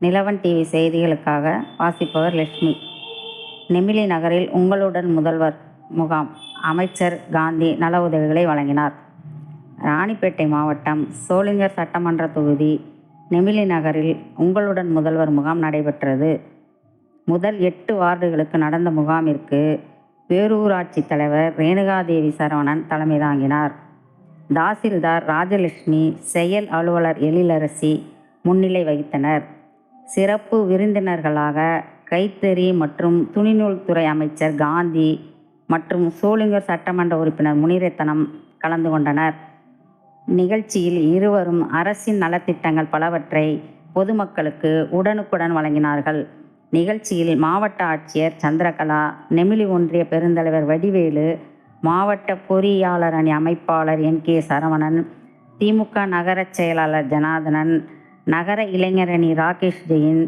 Nilavan TV செய்திகளுக்காக வாசிப்பவர் லட்சுமி. நெமிலி நகரில் உங்களுடன் முதல்வர் முகாம். அமைச்சர் காந்தி நல உதவிகளை வழங்கினார். ராணிப்பேட்டை மாவட்டம் சோளிங்கர் சட்டமன்ற தொகுதி நெமிலி நகரில் உங்களுடன் முதல்வர் முகாம் நடைபெற்றது. முதல் 8 வார்டுகளுக்கு நடந்த முகாமிற்கு பேரூராட்சி தலைவர் ரேணுகாதேவி சரவணன் தலைமை தாங்கினார். தாசில்தார் ராஜலட்சுமி, செயல் அலுவலர் எழிலரசி முன்னிலை வகித்தனர். சிறப்பு விருந்தினர்களாக கைத்தறி மற்றும் துணிநூல் துறை அமைச்சர் காந்தி மற்றும் சோளிங்கர் சட்டமன்ற உறுப்பினர் முனிரத்னம் கலந்து கொண்டனர். நிகழ்ச்சியில் இருவரும் அரசின் நலத்திட்டங்கள் பலவற்றை பொதுமக்களுக்கு உடனுக்குடன் வழங்கினார்கள். நிகழ்ச்சியில் மாவட்ட ஆட்சியர் சந்திரகலா, நெமிலி ஒன்றிய பெருந்தலைவர் வடிவேலு, மாவட்ட பொறியாளர் அணி அமைப்பாளர் NK சரவணன், திமுக நகர செயலாளர் ஜனார்தனன், நகர இளைஞரணி ராகேஷ் ஜெயின்,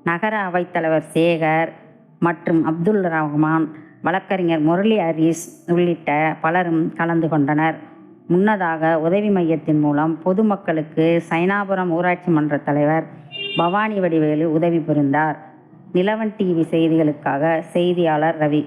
நகர அவைத்தலைவர் சேகர் மற்றும் அப்துல் ரஹ்மான், வழக்கறிஞர் முரளி ஹரிஸ் உள்ளிட்ட பலரும் கலந்து கொண்டனர். முன்னதாக உதவி மையத்தின் மூலம் பொதுமக்களுக்கு சைனாபுரம் ஊராட்சி மன்ற தலைவர் பவானி வடிவேலு உதவி புரிந்தார். நிலவன் டிவி செய்திகளுக்காக செய்தியாளர் ரவி.